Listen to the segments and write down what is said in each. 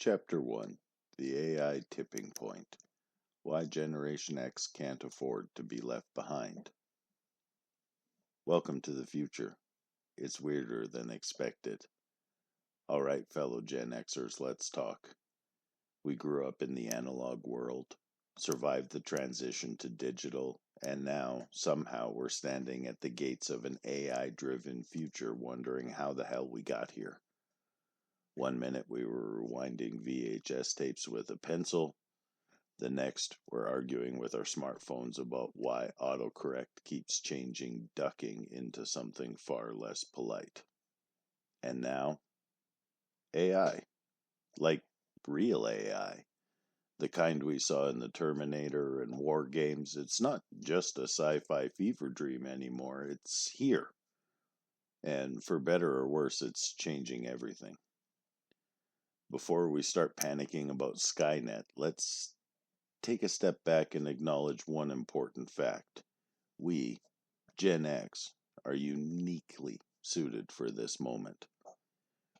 Chapter 1: The AI Tipping Point. Why Generation X Can't Afford to Be Left Behind. Welcome to the future. It's weirder than expected. Alright, fellow Gen Xers, let's talk. We grew up in the analog world, survived the transition to digital, and now, somehow, we're standing at the gates of an AI-driven future wondering how the hell we got here. One minute we were rewinding VHS tapes with a pencil. The next, we're arguing with our smartphones about why autocorrect keeps changing ducking into something far less polite. And now, AI. Like real AI. The kind we saw in the Terminator and war games. It's not just a sci-fi fever dream anymore. It's here. And for better or worse, it's changing everything. Before we start panicking about Skynet, let's take a step back and acknowledge one important fact. We, Gen X, are uniquely suited for this moment.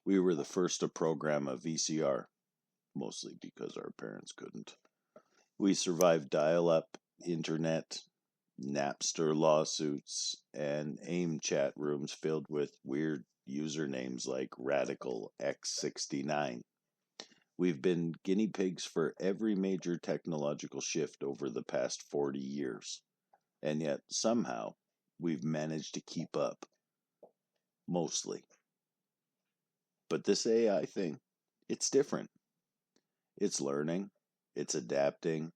We were the first to program a VCR, mostly because our parents couldn't. We survived dial-up, internet, Napster lawsuits, and AIM chat rooms filled with weird usernames like Radical X69. We've been guinea pigs for every major technological shift over the past 40 years. And yet, somehow, we've managed to keep up. Mostly. But this AI thing, it's different. It's learning, it's adapting,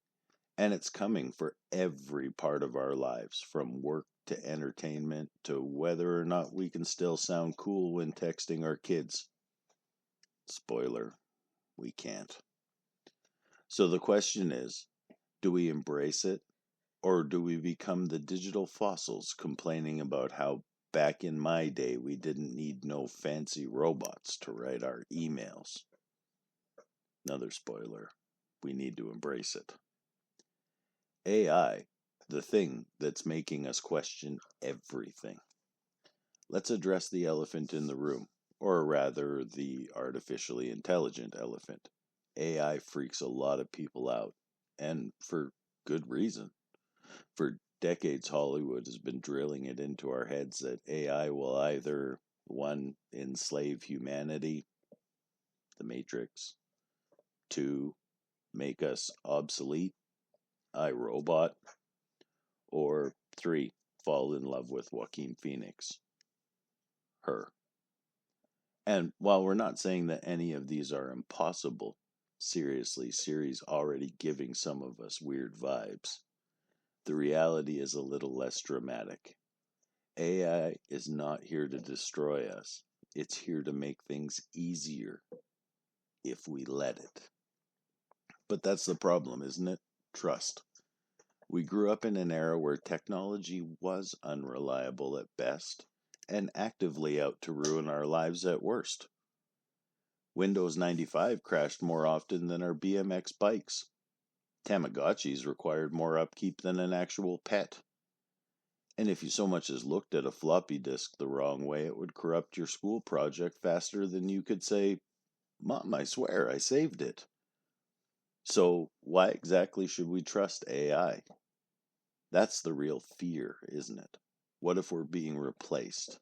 and it's coming for every part of our lives, from work to entertainment to whether or not we can still sound cool when texting our kids. Spoiler. We can't. So the question is, do we embrace it, or do we become the digital fossils complaining about how back in my day we didn't need no fancy robots to write our emails? Another spoiler, we need to embrace it. AI, the thing that's making us question everything. Let's address the elephant in the room. Or rather, the artificially intelligent elephant. AI freaks a lot of people out, and for good reason. For decades, Hollywood has been drilling it into our heads that AI will either, 1, enslave humanity, the Matrix, 2, make us obsolete, iRobot, or 3, fall in love with Joaquin Phoenix, her. And while we're not saying that any of these are impossible, seriously, Siri's already giving some of us weird vibes. The reality is a little less dramatic. AI is not here to destroy us. It's here to make things easier, if we let it. But that's the problem, isn't it? Trust. We grew up in an era where technology was unreliable at best, and actively out to ruin our lives at worst. Windows 95 crashed more often than our BMX bikes. Tamagotchis required more upkeep than an actual pet. And if you so much as looked at a floppy disk the wrong way, it would corrupt your school project faster than you could say, "Mom, I swear I saved it." So why exactly should we trust AI? That's the real fear, isn't it? What if we're being replaced?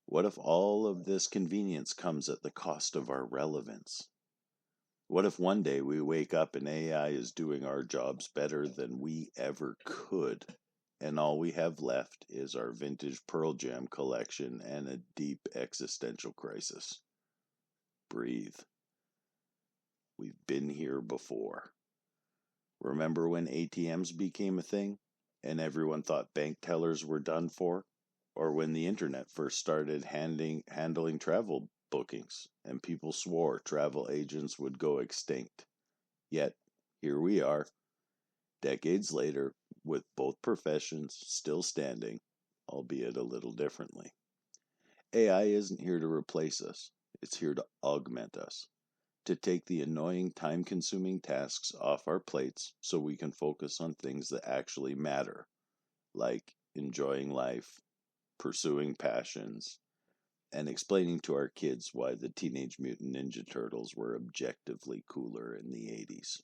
What if all of this convenience comes at the cost of our relevance? What if one day we wake up and AI is doing our jobs better than we ever could, and all we have left is our vintage Pearl Jam collection and a deep existential crisis? Breathe. We've been here before. Remember when ATMs became a thing, and everyone thought bank tellers were done for? Or when the internet first started handling travel bookings, and people swore travel agents would go extinct. Yet, here we are, decades later, with both professions still standing, albeit a little differently. AI isn't here to replace us. It's here to augment us, to take the annoying, time-consuming tasks off our plates so we can focus on things that actually matter, like enjoying life, pursuing passions, and explaining to our kids why the Teenage Mutant Ninja Turtles were objectively cooler in the 80s.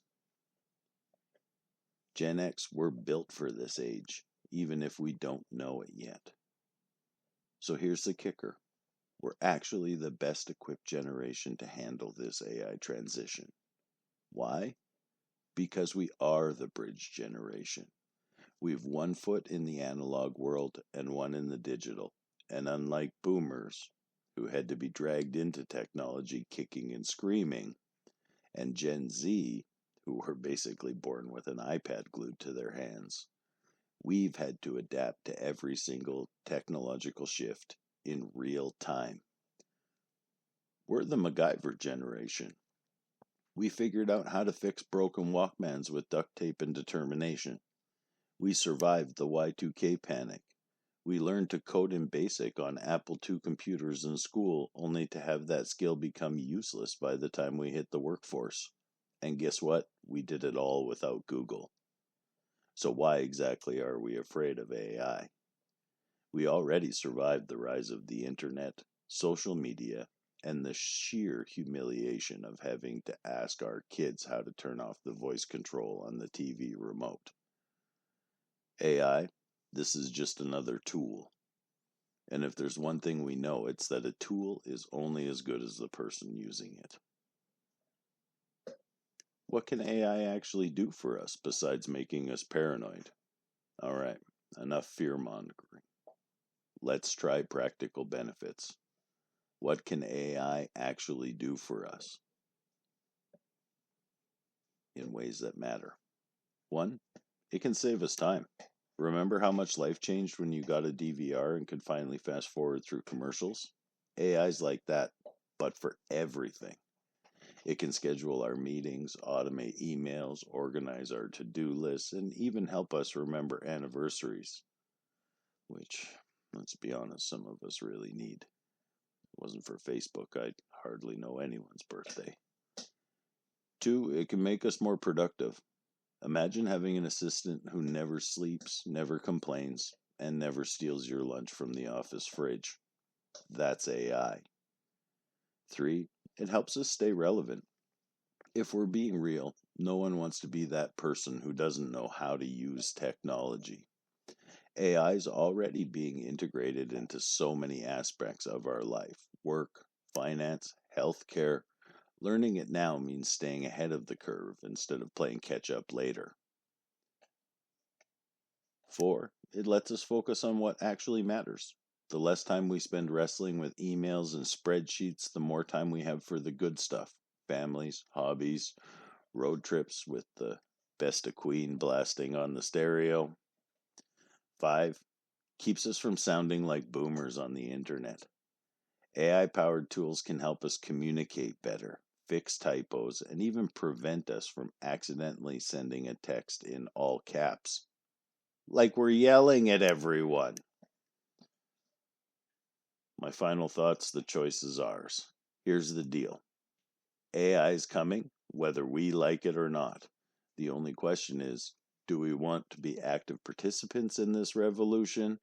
Gen X, we're built for this age, even if we don't know it yet. So here's the kicker. We're actually the best equipped generation to handle this AI transition. Why? Because we are the bridge generation. We've one foot in the analog world and one in the digital. And unlike boomers, who had to be dragged into technology kicking and screaming, and Gen Z, who were basically born with an iPad glued to their hands, we've had to adapt to every single technological shift in real time. We're the MacGyver generation. We figured out how to fix broken Walkmans with duct tape and determination. We survived the Y2K panic. We learned to code in BASIC on Apple II computers in school, only to have that skill become useless by the time we hit the workforce. And guess what? We did it all without Google. So why exactly are we afraid of AI? We already survived the rise of the internet, social media, and the sheer humiliation of having to ask our kids how to turn off the voice control on the TV remote. AI, this is just another tool. And if there's one thing we know, it's that a tool is only as good as the person using it. What can AI actually do for us besides making us paranoid? All right, enough fear-mongering. Let's try practical benefits. What can AI actually do for us in ways that matter? 1, it can save us time. Remember how much life changed when you got a DVR and could finally fast forward through commercials? AI's like that, but for everything. It can schedule our meetings, automate emails, organize our to-do lists, and even help us remember anniversaries, which, let's be honest, some of us really need. If it wasn't for Facebook, I'd hardly know anyone's birthday. 2, it can make us more productive. Imagine having an assistant who never sleeps, never complains, and never steals your lunch from the office fridge. That's AI. 3, it helps us stay relevant. If we're being real, no one wants to be that person who doesn't know how to use technology. AI is already being integrated into so many aspects of our life: work, finance, healthcare. Learning it now means staying ahead of the curve instead of playing catch up later. 4, it lets us focus on what actually matters. The less time we spend wrestling with emails and spreadsheets, the more time we have for the good stuff: families, hobbies, road trips with the Best of Queen blasting on the stereo. 5, keeps us from sounding like boomers on the internet. AI-powered tools can help us communicate better, fix typos, and even prevent us from accidentally sending a text in all caps, like we're yelling at everyone. My final thoughts: the choice is ours. Here's the deal. AI is coming, whether we like it or not. The only question is, do we want to be active participants in this revolution,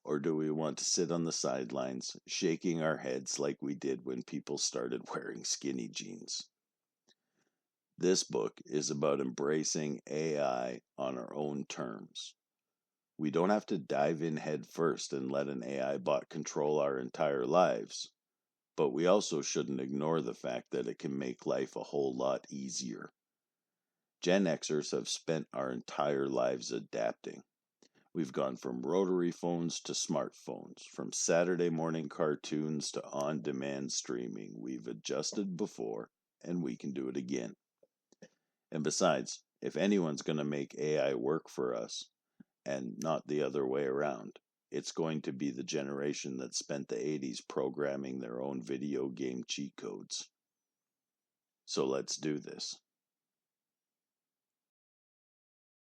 or do we want to sit on the sidelines, shaking our heads like we did when people started wearing skinny jeans? This book is about embracing AI on our own terms. We don't have to dive in head first and let an AI bot control our entire lives, but we also shouldn't ignore the fact that it can make life a whole lot easier. Gen Xers have spent our entire lives adapting. We've gone from rotary phones to smartphones, from Saturday morning cartoons to on-demand streaming. We've adjusted before, and we can do it again. And besides, if anyone's going to make AI work for us, and not the other way around, it's going to be the generation that spent the 80s programming their own video game cheat codes. So let's do this.